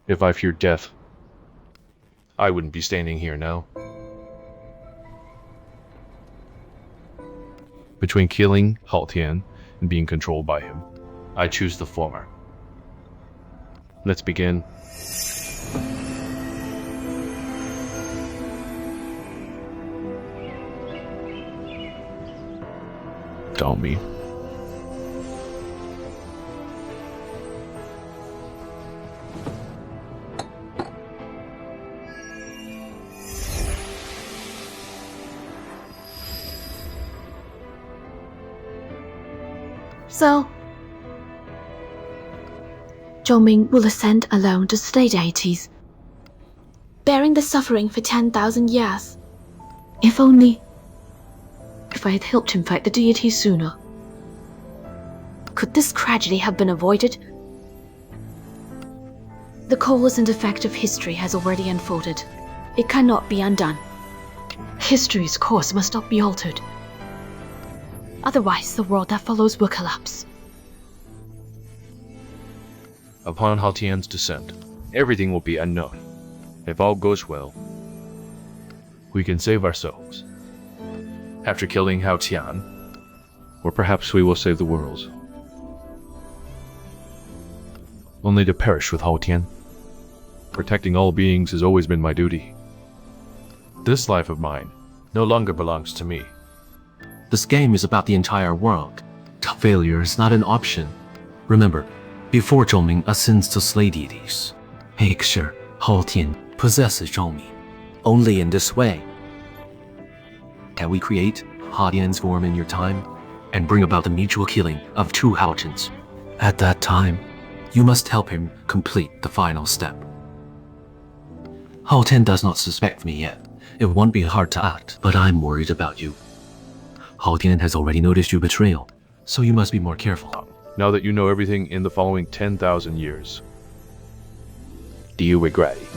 If I feared death, I wouldn't be standing here now. Between killing Hao Tian and being controlled by him, I choose the former. Let's begin. Zhaoming. So, Zhaoming will ascend alone to stay deities, bearing the suffering for 10,000 years. If I had helped him fight the deities sooner. Could this tragedy have been avoided? The cause and effect of history has already unfolded. It cannot be undone. History's course must not be altered. Otherwise, the world that follows will collapse. Upon Hao Tian's descent, everything will be unknown. If all goes well, we can save ourselves. After killing Hao Tian, or perhaps we will save the world. Only to perish with Hao Tian. Protecting all beings has always been my duty. This life of mine no longer belongs to me. This game is about the entire world. Failure is not an option. Remember, before Zhaoming ascends to slay deities, make sure Hao Tian possesses Zhaoming. Only in this way can we create Hao Tian's form in your time and bring about the mutual killing of two Xiaozhans. At that time, you must help him complete the final step. Hao Tian does not suspect me yet. It won't be hard to act, but I'm worried about you. Hao Tian has already noticed your betrayal, so you must be more careful. Now that you know everything in the following 10,000 years, do you regret it?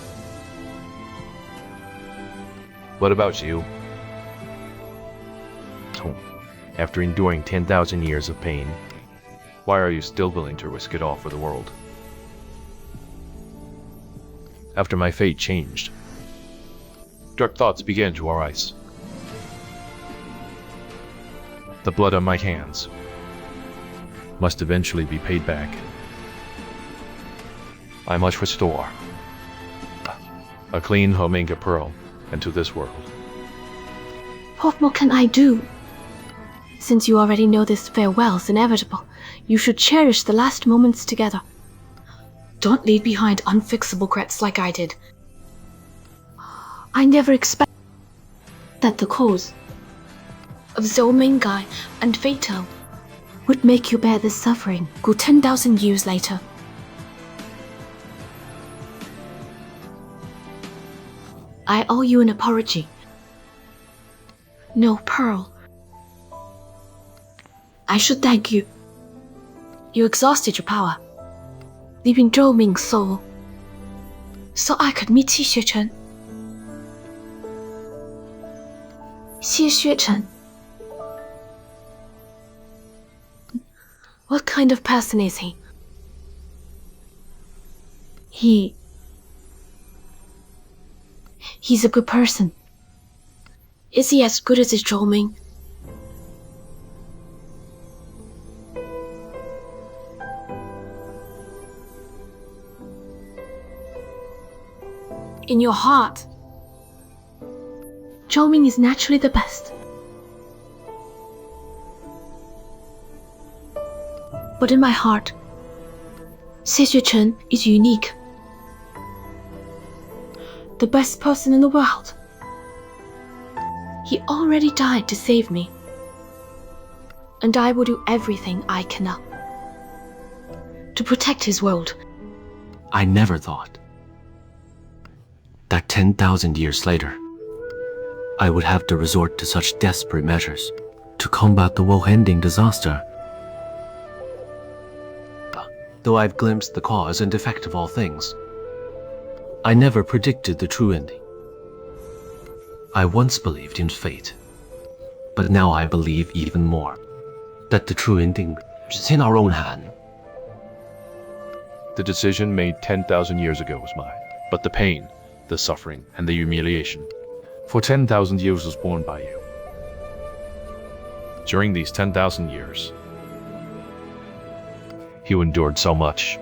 What about you? After enduring 10,000 years of pain, why are you still willing to risk it all for the world? After my fate changed, dark thoughts began to arise. The blood on my hands must eventually be paid back. I must restore a clean Omega Pearl into this world. What more can I do? Since you already know this farewell is inevitable, you should cherish the last moments together. Don't leave behind unfixable regrets like I did. I never expected that the cause of Zhaoming and Fatal would make you bear this suffering go 10,000 years later. I owe you an apology. No, Pearl. I should thank you. You exhausted your power, leaving Zhaoming's soul, so I could meet Xie Xuechen. Xie Xuechen. What kind of person is he? He's a good person. Is he as good as his Zhaoming? In your heart, Zhaoming is naturally the best. But in my heart, Xie Xuechen is unique. The best person in the world. He already died to save me. And I will do everything I can to protect his world. I never thought that 10,000 years later, I would have to resort to such desperate measures to combat the world-ending disaster. Though I've glimpsed the cause and effect of all things, I never predicted the true ending. I once believed in fate, but now I believe even more that the true ending is in our own hand. The decision made 10,000 years ago was mine, but the pain, the suffering, and the humiliation for 10,000 years was borne by you. During these 10,000 years, you endured so much.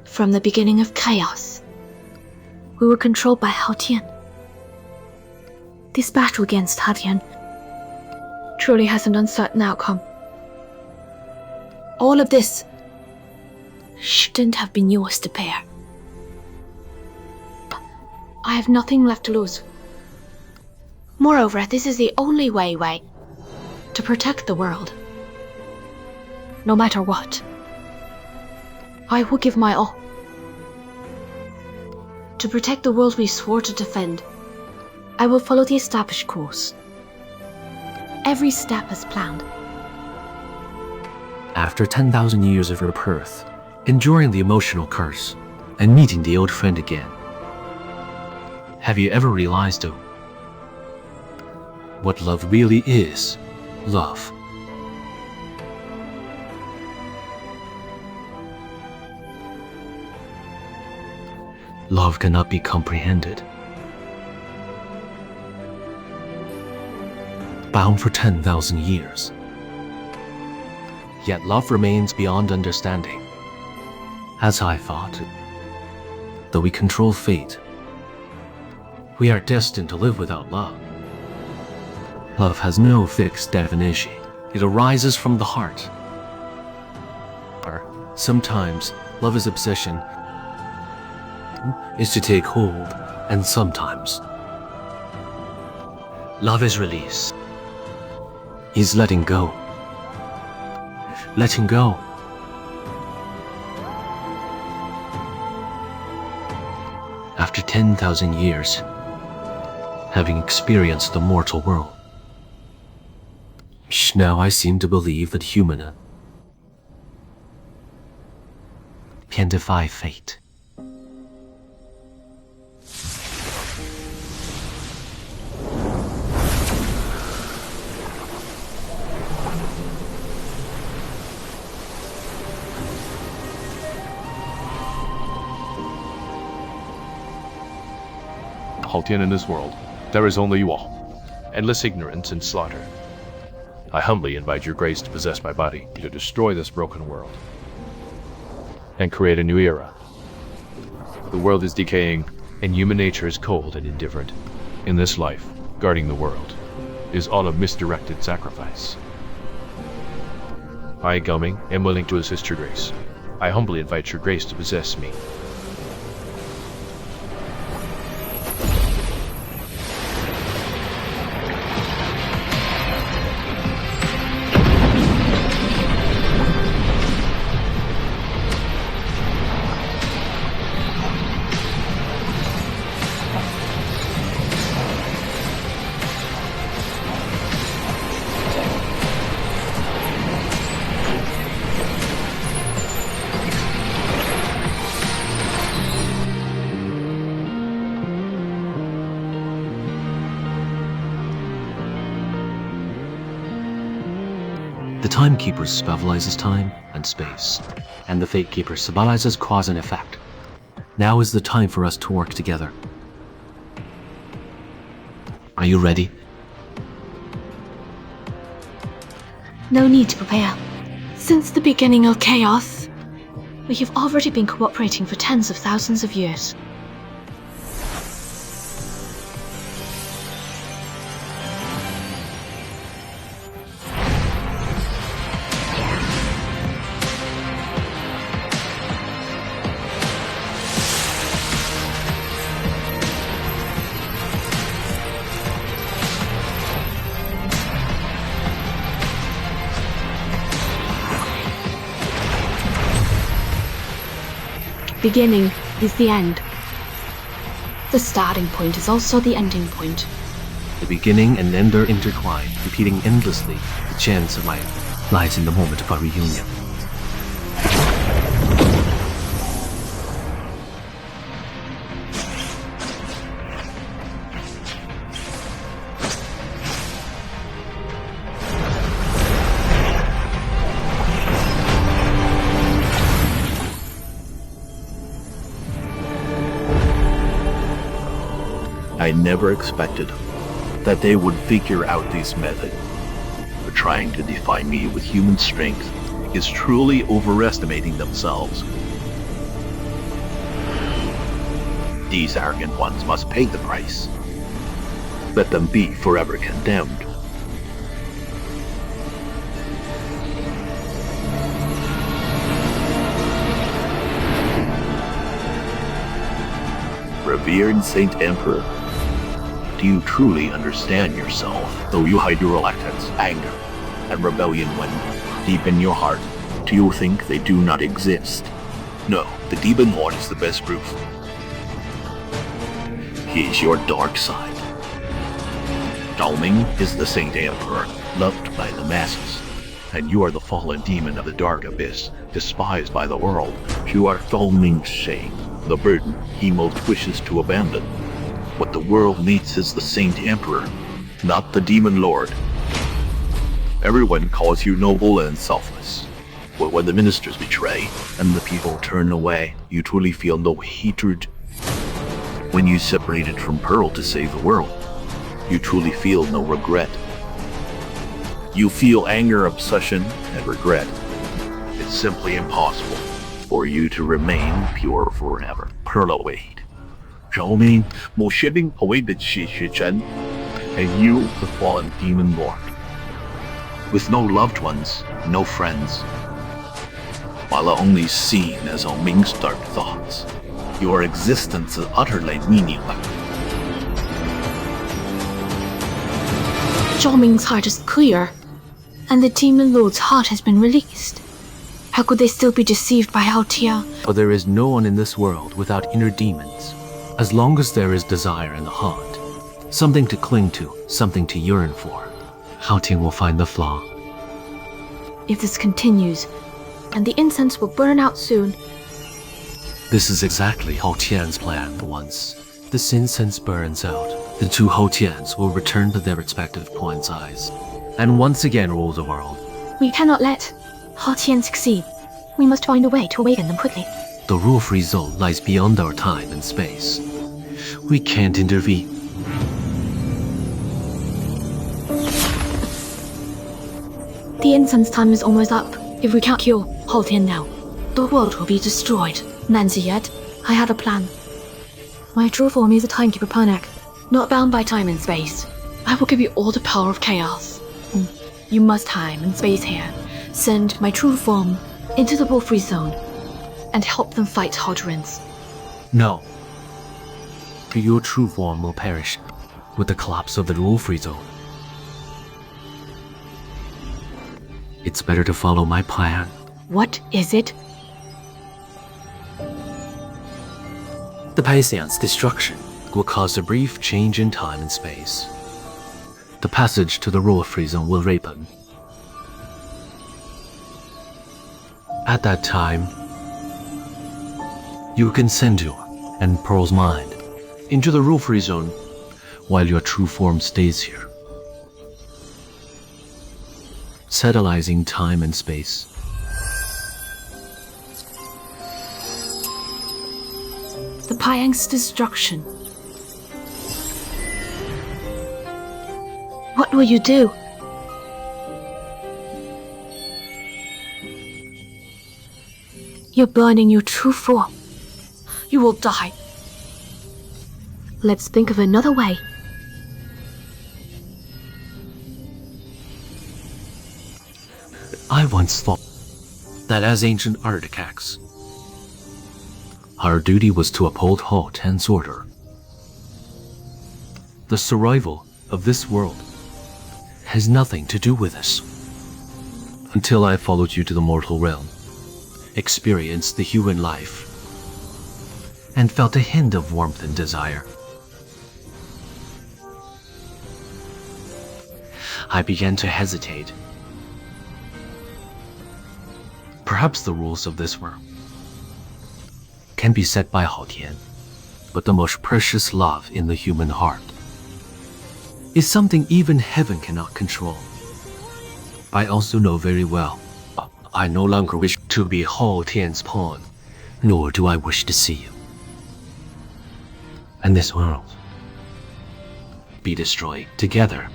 From the beginning of chaos, we were controlled by Haotian. This battle against Haotian truly has an uncertain outcome. All of this shouldn't have been yours to bear. I have nothing left to lose. Moreover, this is the only way to protect the world. No matter what, I will give my all. To protect the world we swore to defend, I will follow the established course. Every step is planned. After 10,000 years of rebirth, enduring the emotional curse, and meeting the old friend again, have you ever realized what love really is? Love. Love cannot be comprehended. Bound for 10,000 years. Yet love remains beyond understanding. As I thought, though we control fate, we are destined to live without love. Love has no fixed definition. It arises from the heart. Or sometimes love is obsession, is to take hold, and sometimes love is release. Is letting go. Letting go. After 10,000 years, having experienced the mortal world, now I seem to believe that human can defy fate. Haotian in this world, there is only you all, endless ignorance and slaughter. I humbly invite your grace to possess my body, to destroy this broken world, and create a new era. The world is decaying, and human nature is cold and indifferent. In this life, guarding the world is all a misdirected sacrifice. I, Zhaoming, am willing to assist your grace. I humbly invite your grace to possess me. The Timekeeper stabilizes time and space, and the Fatekeeper stabilizes cause and effect. Now is the time for us to work together. Are you ready? No need to prepare. Since the beginning of chaos, we have already been cooperating for tens of thousands of years. Beginning is the end. The starting point is also the ending point. The beginning and end are intertwined, repeating endlessly. The chance of life lies in the moment of our reunion. I never expected that they would figure out this method. But trying to defy me with human strength is truly overestimating themselves. These arrogant ones must pay the price. Let them be forever condemned. Revered Saint Emperor, do you truly understand yourself? Though you hide your reluctance, anger, and rebellion when deep in your heart, do you think they do not exist? No, the Demon Lord is the best proof. He is your dark side. Zhaoming is the Saint Emperor, loved by the masses. And you are the fallen demon of the dark abyss, despised by the world. You are Zhaoming's shame, the burden he most wishes to abandon. What the world needs is the Saint Emperor, not the Demon Lord. Everyone calls you noble and selfless. But when the ministers betray and the people turn away, you truly feel no hatred. When you separated from Pearl to save the world, you truly feel no regret. You feel anger, obsession, and regret. It's simply impossible for you to remain pure forever. Pearl await. Zhaoming, Mu Xuanling awaited Xie Xuechen, and you, the fallen Demon Lord. With no loved ones, no friends, while only seen as Zhaoming's dark thoughts, your existence is utterly meaningless. Zhaoming's heart is clear, and the Demon Lord's heart has been released. How could they still be deceived by Haotia? For there is no one in this world without inner demons. As long as there is desire in the heart, something to cling to, something to yearn for, Haotian will find the flaw. If this continues, and the incense will burn out soon. This is exactly Haotian's plan. Once this incense burns out, the two Haotians will return to their respective points' eyes, and once again rule the world. We cannot let Haotian succeed. We must find a way to awaken them quickly. The rule-free zone lies beyond our time and space. We can't intervene. The incense time is almost up. If we can't kill Haotian now, the world will be destroyed. Nancy yet, I had a plan. My true form is a timekeeper Panak, not bound by time and space. I will give you all the power of chaos. You must time and space here. Send my true form into the rule-free zone and help them fight Haotians. No. Your true form will perish with the collapse of the rule-free zone. It's better to follow my plan. What is it? The patient's destruction will cause a brief change in time and space. The passage to the rule-free zone will ripen. At that time, you can send your and Pearl's mind into the rule-free zone while your true form stays here, satellising time and space. The Pyang's destruction. What will you do? You're burning your true form. You will die. Let's think of another way. I once thought that as ancient artifacts, our duty was to uphold Haotian's order. The survival of this world has nothing to do with us. Until I followed you to the mortal realm, experienced the human life, and felt a hint of warmth and desire, I began to hesitate. Perhaps the rules of this world can be set by Haotian, but the most precious love in the human heart is something even heaven cannot control. I also know very well, I no longer wish to be Haotian's pawn, nor do I wish to see you. And this world be destroyed together.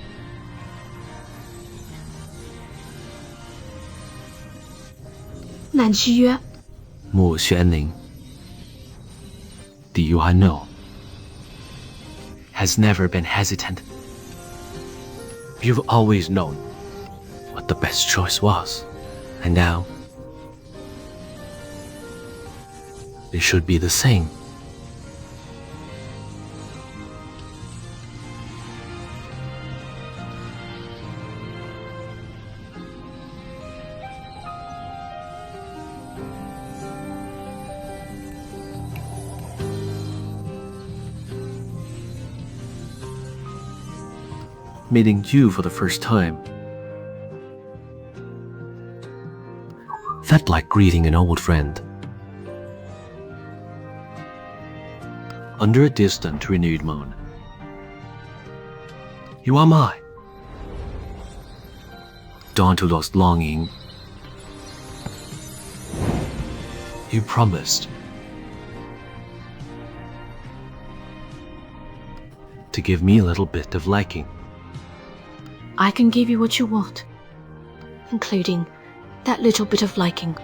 Mu Xuanling, the Yuan know, has never been hesitant. You've always known what the best choice was, and now it should be the same. Meeting you for the first time felt like greeting an old friend. Under a distant renewed moon, you are mine. Dawn to lost longing, you promised to give me a little bit of liking. I can give you what you want, including that little bit of liking.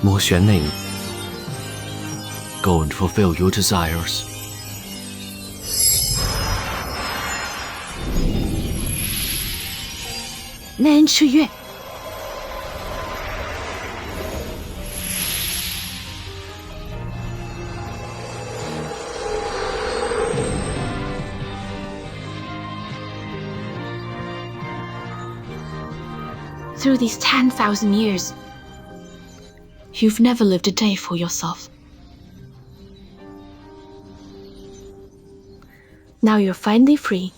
Mu Xuanling, go and fulfill your desires. Through these 10,000 years, you've never lived a day for yourself. Now you're finally free.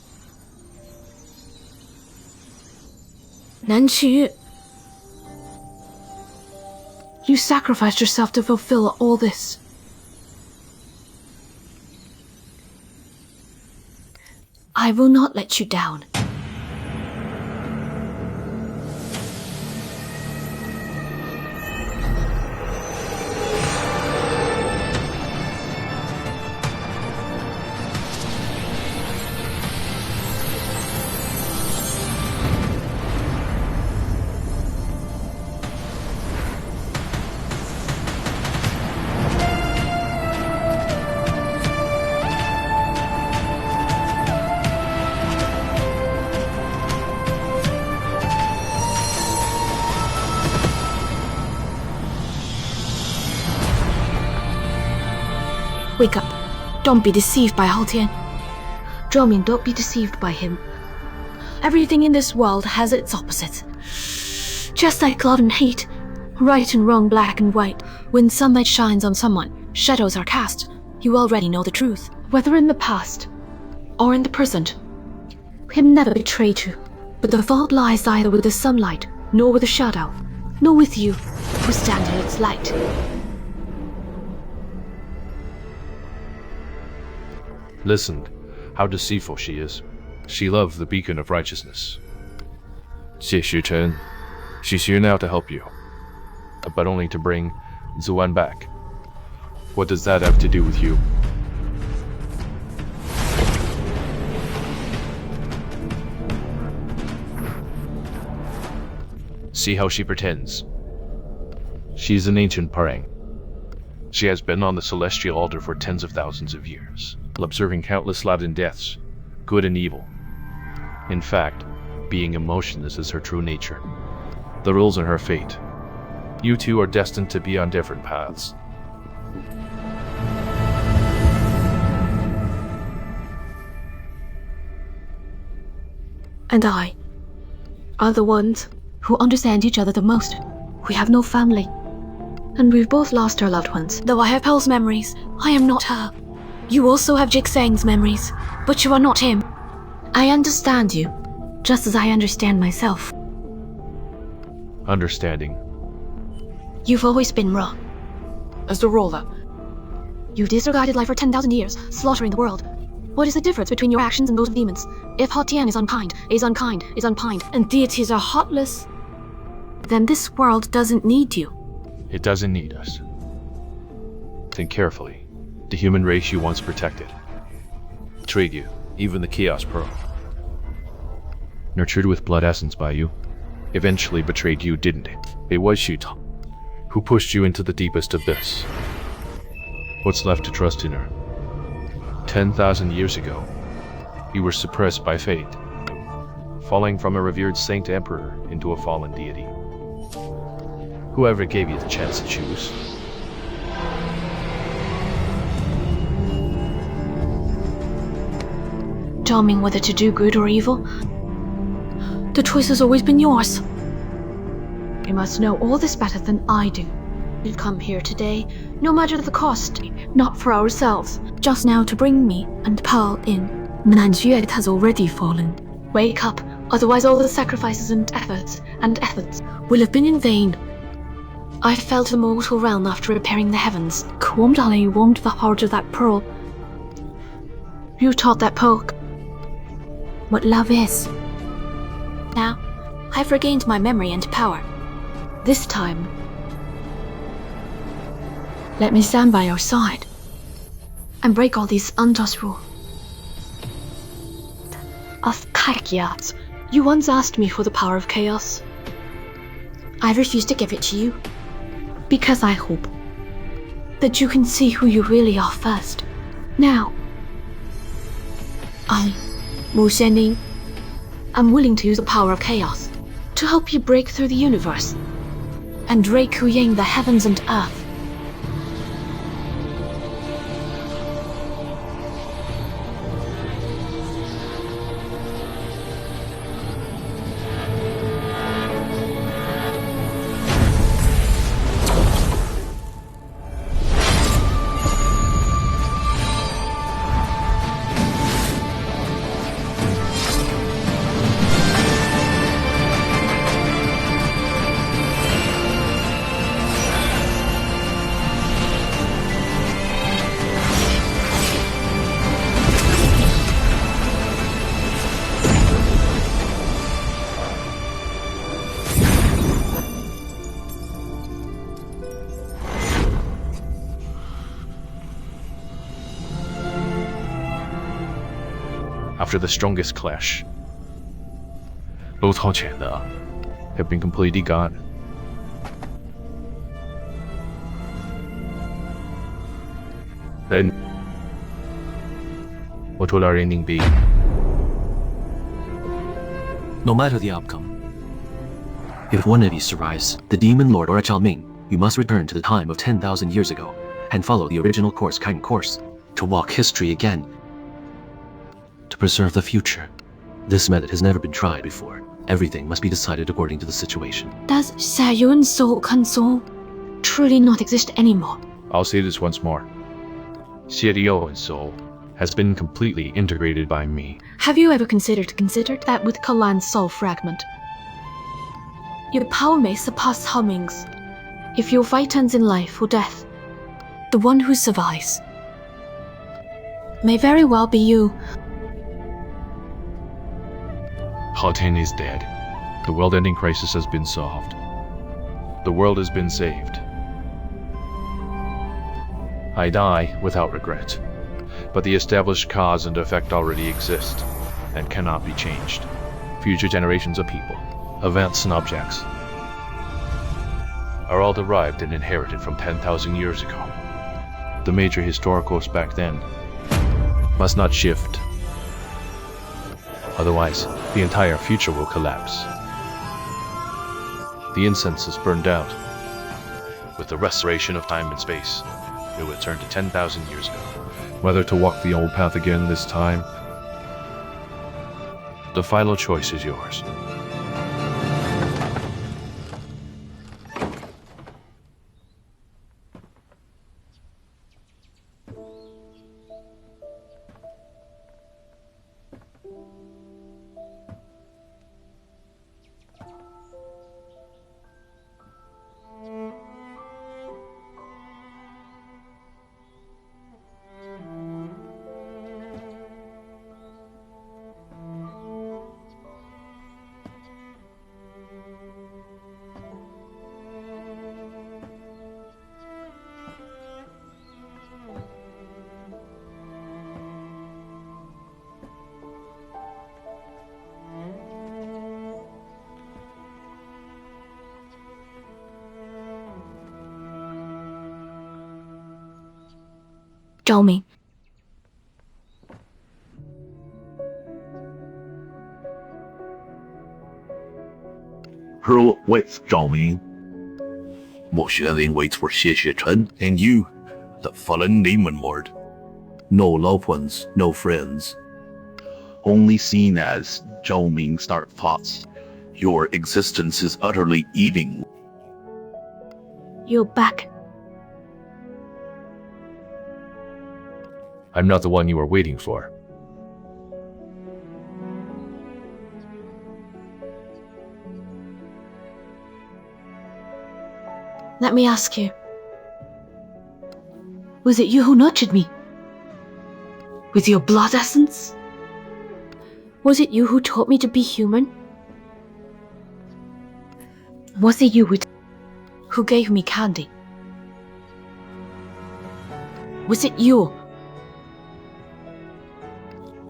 You sacrificed yourself to fulfill all this. I will not let you down. Wake up. Don't be deceived by Haltian. Zhaoming, don't be deceived by him. Everything in this world has its opposite. Just like love and hate, right and wrong, black and white. When sunlight shines on someone, shadows are cast. You already know the truth. Whether in the past or in the present, we have never betrayed you. But the fault lies either with the sunlight, nor with the shadow, nor with you, who stand in its light. Listen, how deceitful she is. She loved the beacon of righteousness. Xie Xuechen, she's here now to help you, but only to bring Zhuan back. What does that have to do with you? See how she pretends. She's an ancient parang. She has been on the celestial altar for tens of thousands of years, observing countless Latin deaths, good and evil. In fact, being emotionless is her true nature. The rules are her fate. You two are destined to be on different paths. And I are the ones who understand each other the most. We have no family, and we've both lost our loved ones. Though I have Pearl's memories, I am not her. You also have Jixang's memories, but you are not him. I understand you, just as I understand myself. Understanding. You've always been wrong. As the ruler, You disregarded life for 10,000 years, slaughtering the world. What is the difference between your actions and those of demons? If Haotian is unkind, and deities are heartless, then this world doesn't need you. It doesn't need us. Think carefully. The human race you once protected betrayed you, even the Chaos Pearl. Nurtured with blood essence by you, eventually betrayed you, didn't it? It was Xu who pushed you into the deepest abyss. What's left to trust in her? 10,000 years ago, you were suppressed by fate, falling from a revered saint emperor into a fallen deity. Whoever gave you the chance to choose. Zhaoming, whether to do good or evil, the choice has always been yours. You must know all this better than I do. We've come here today, no matter the cost, not for ourselves, just now to bring me and Pearl in. Xue has already fallen. Wake up, otherwise all the sacrifices and efforts will have been in vain. I fell to the mortal realm after repairing the heavens. Kuomdali warmed the heart of that pearl. You taught that poke what love is. Now, I've regained my memory and power. This time, let me stand by your side and break all these unjust rules. Askakiat, you once asked me for the power of chaos. I refused to give it to you because I hope that you can see who you really are first. Now, I, Mu Xuanling, am willing to use the power of chaos to help you break through the universe and requiem the heavens and earth. After the strongest clash, both Haotian have been completely gone. Then, what will our ending be? No matter the outcome, if one of you survives, the Demon Lord or a Zhaoming, you must return to the time of 10,000 years ago and follow the original course, to walk history again, to preserve the future. This method has never been tried before. Everything must be decided according to the situation. Does Xiaozhan's soul console truly not exist anymore? I'll say this once more. Xie soul has been completely integrated by me. Have you ever considered that with Kalan's soul fragment, your power may surpass Zhaoming's? If your fight ends in life or death, the one who survives may very well be you. Haotian is dead. The world-ending crisis has been solved. The world has been saved. I die without regret, but the established cause and effect already exist and cannot be changed. Future generations of people, events and objects are all derived and inherited from 10,000 years ago. The major historicals back then must not shift. Otherwise, the entire future will collapse. The incense is burned out. With the restoration of time and space, it will return to 10,000 years ago. Whether to walk the old path again this time, the final choice is yours. Zhaoming. Who waits, Zhaoming? Mu Xuanling waits for Xie Xuechen, and you, the fallen demon lord. No loved ones, no friends. Only seen as Zhaoming's dark thoughts. Your existence is utterly eating. You're back. I'm not the one you were waiting for. Let me ask you. Was it you who nurtured me? With your blood essence? Was it you who taught me to be human? Was it you who gave me candy? Was it you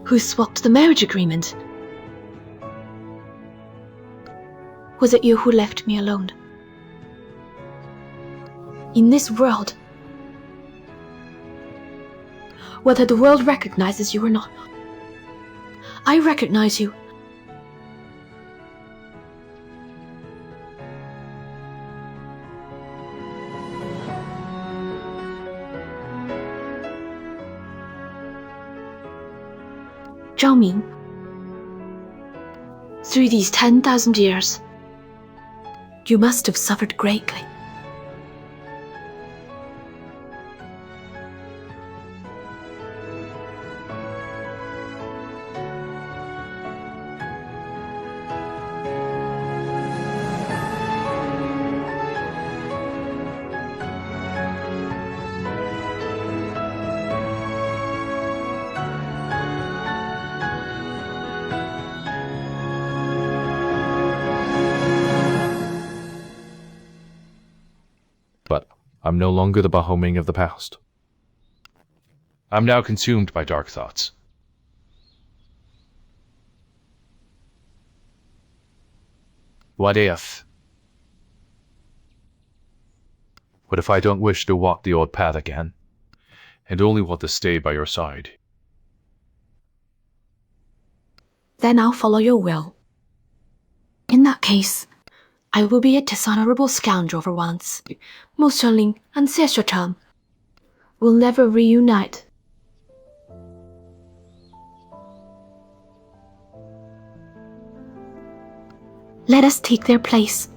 who swapped the marriage agreement? Was it you who left me alone? In this world, whether the world recognizes you or not, I recognize you. Zhaoming, through these 10,000 years, you must have suffered greatly. But I'm no longer the Zhaoming of the past. I'm now consumed by dark thoughts. What if? What if I don't wish to walk the old path again, and only want to stay by your side? Then I'll follow your will. In that case, I will be a dishonorable scoundrel for once. Mu Xuanling and Xie Xuechen will never reunite. Let us take their place,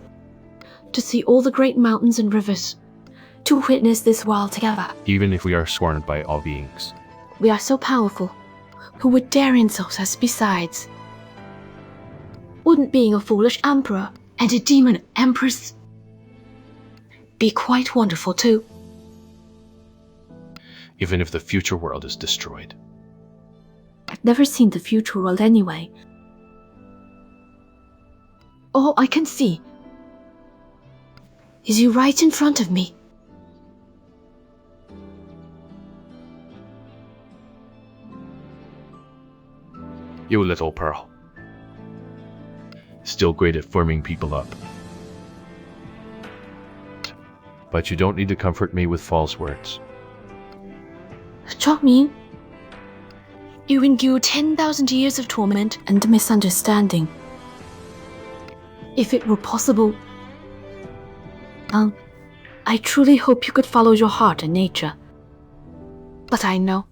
to see all the great mountains and rivers, to witness this while together. Even if we are sworn by all beings. We are so powerful, who would dare insult us besides? Wouldn't being a foolish emperor and a demon empress be quite wonderful too? Even if the future world is destroyed. I've never seen the future world anyway. All I can see is you right in front of me. You little pearl. Still great at forming people up. But you don't need to comfort me with false words. Zhaoming, you endure 10,000 years of torment and misunderstanding. If it were possible, I truly hope you could follow your heart and nature. But I know,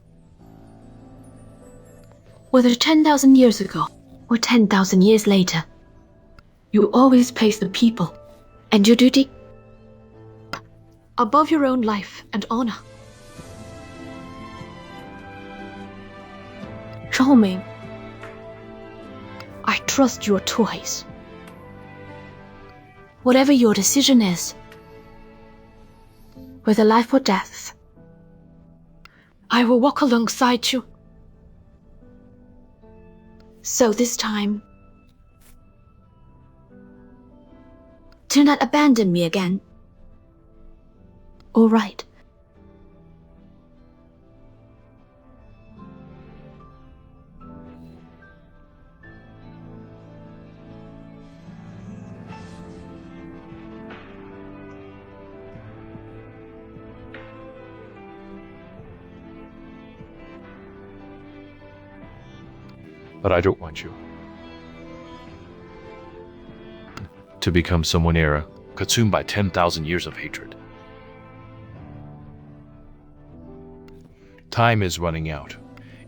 whether 10,000 years ago or 10,000 years later, you always place the people and your duty above your own life and honor. Zhaoming, I trust your choice. Whatever your decision is, whether life or death, I will walk alongside you. So this time, do not abandon me again. All right. But I don't want you to become someone era, consumed by 10,000 years of hatred. Time is running out.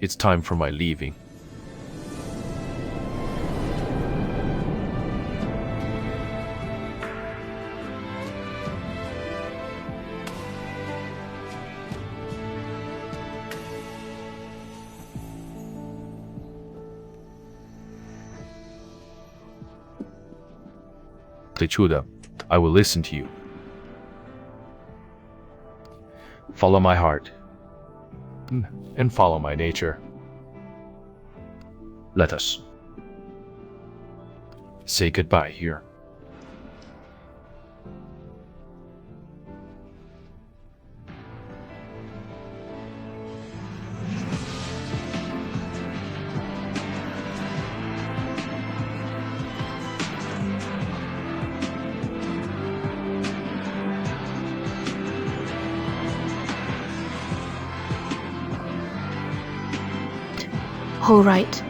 It's time for my leaving. ENGDUB, I will listen to you. Follow my heart. And follow my nature. Let us say goodbye here. All right.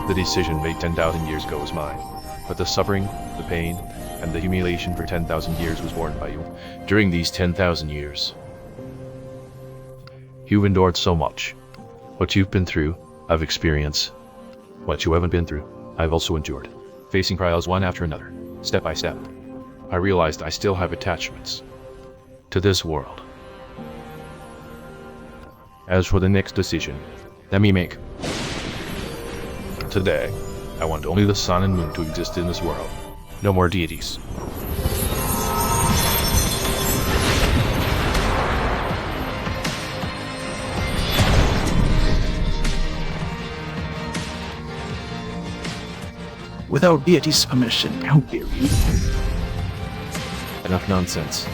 The decision made 10,000 years ago was mine, but the suffering, the pain, and the humiliation for 10,000 years was borne by you. During these 10,000 years, you've endured so much. What you've been through, I've experienced. What you haven't been through, I've also endured. Facing trials one after another, step by step, I realized I still have attachments to this world. As for the next decision, let me make. Today, I want only the sun and moon to exist in this world. No more deities. Without deity's permission, how dare you? Enough nonsense.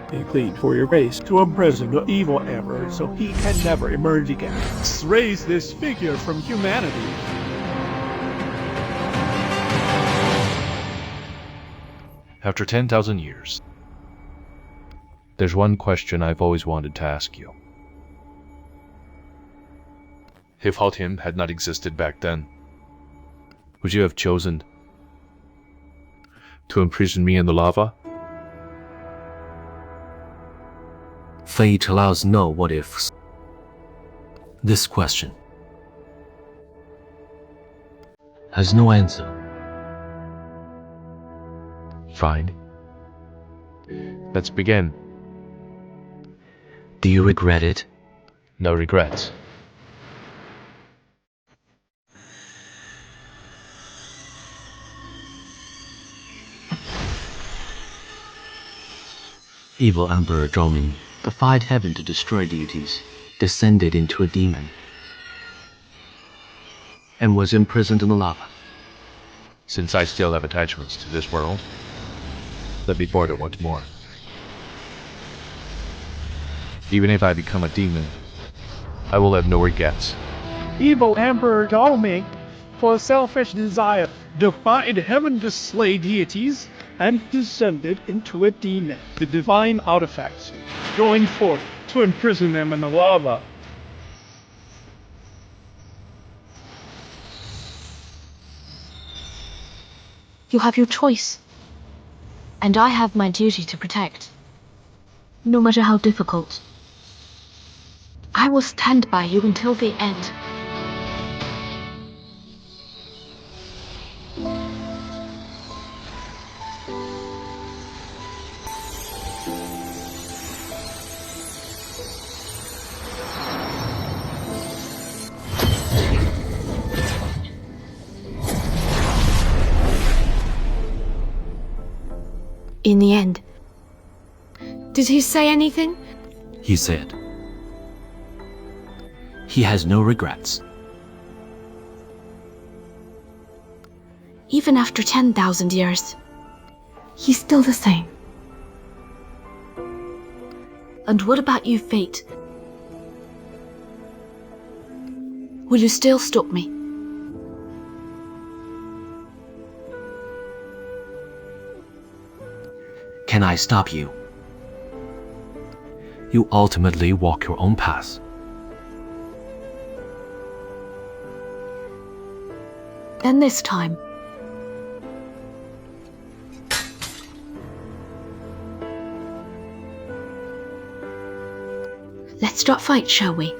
They plead for your grace to imprison the evil emperor so he can never emerge again. Raise this figure from humanity. After 10,000 years, there's one question I've always wanted to ask you. If Haltian had not existed back then, would you have chosen to imprison me in the lava? Fate allows no what-ifs. This question has no answer. Fine. Let's begin. Do you regret it? No regrets. Evil Emperor Zhaoming defied heaven to destroy deities, descended into a demon, and was imprisoned in the lava. Since I still have attachments to this world, let me border once more. Even if I become a demon, I will have no regrets. Evil Emperor Zhaoming, for selfish desire, defied heaven to slay deities, and descended into a demon. The divine artifacts joined forth to imprison them in the lava. You have your choice. And I have my duty to protect. No matter how difficult. I will stand by you until the end. In the end. Did he say anything? He said. He has no regrets. Even after 10,000 years, he's still the same. And what about you, Fate? Will you still stop me? Can I stop you? You ultimately walk your own path. Then this time. Let's start fight, shall we?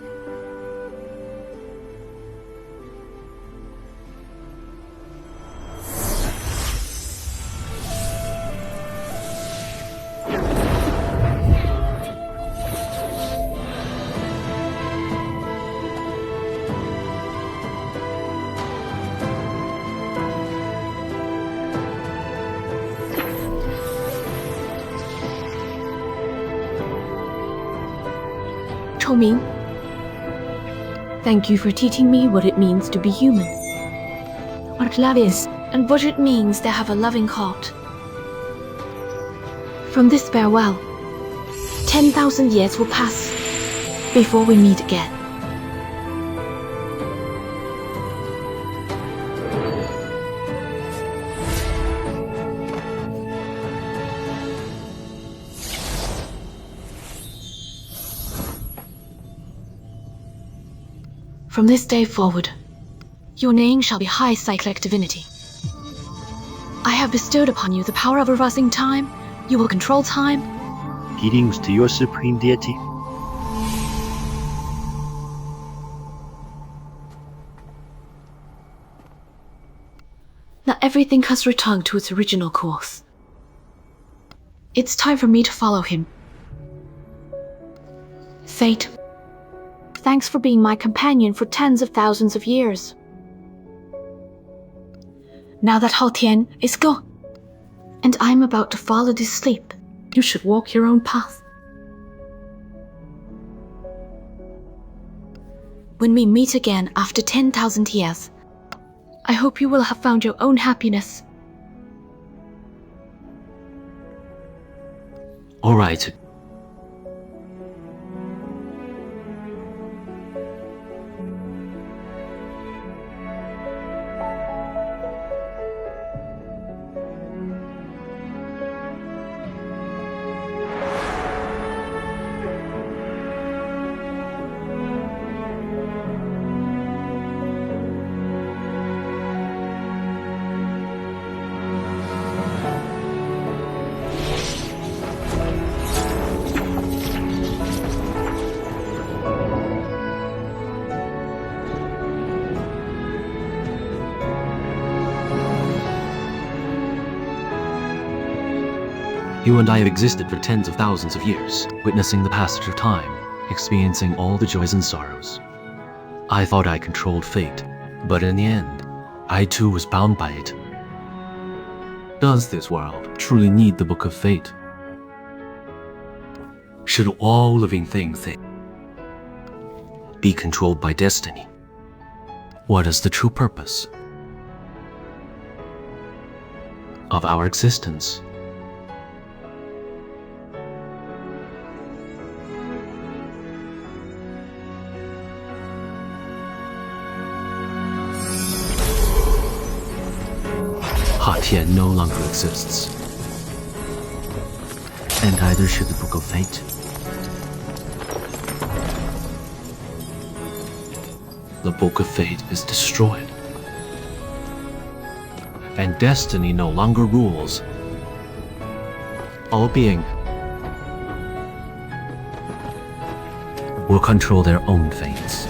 Zhaoming, thank you for teaching me what it means to be human. What love is, and what it means to have a loving heart. From this farewell, 10,000 years will pass before we meet again. From this day forward, your name shall be High Cyclic Divinity. I have bestowed upon you the power of reversing time. You will control time. Greetings to your supreme deity. Now everything has returned to its original course. It's time for me to follow him. Fate, thanks for being my companion for tens of thousands of years. Now that Hao Tian is gone, and I'm about to fall into sleep, you should walk your own path. When we meet again after 10,000 years, I hope you will have found your own happiness. All right. You and I have existed for tens of thousands of years, witnessing the passage of time, experiencing all the joys and sorrows. I thought I controlled fate, but in the end, I too was bound by it. Does this world truly need the Book of Fate? Should all living things be controlled by destiny? What is the true purpose of our existence? Hatian no longer exists. And either should the Book of Fate. The Book of Fate is destroyed. And destiny no longer rules. All being will control their own fates.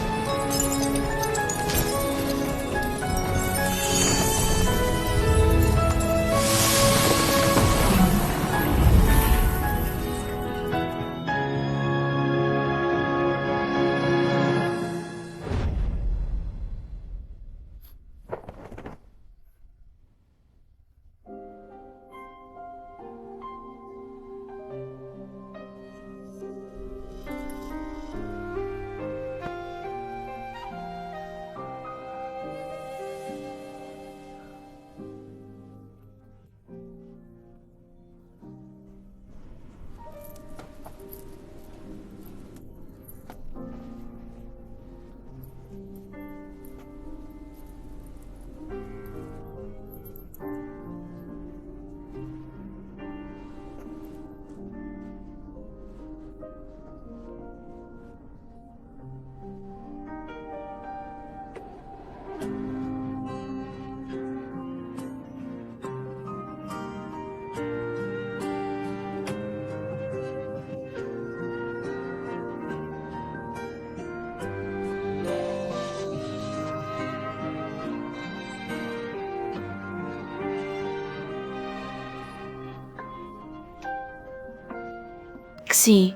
Xie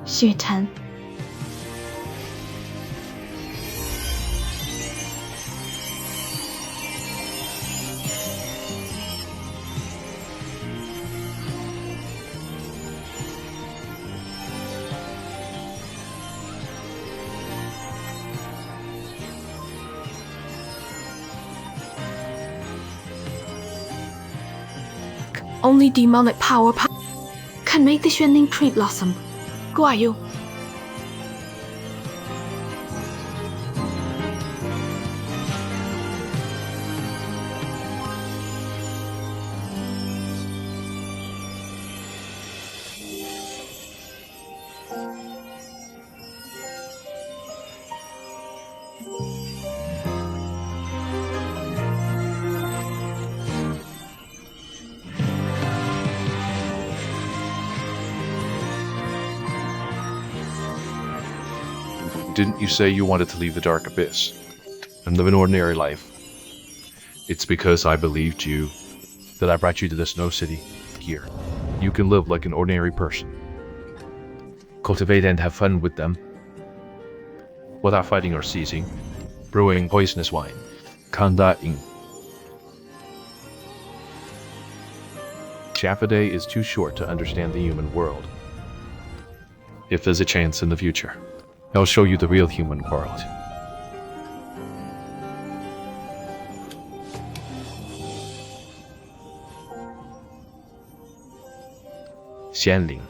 Xuechen. Only demonic power can make the Xuanling tree blossom. Who are you? Didn't you say you wanted to leave the dark abyss and live an ordinary life? It's because I believed you that I brought you to the Snow City. Here, you can live like an ordinary person. Cultivate and have fun with them without fighting or ceasing, brewing poisonous wine. Kanda Ing. Half a day is too short to understand the human world. If there's a chance in the future, I'll show you the real human world. Xuanling.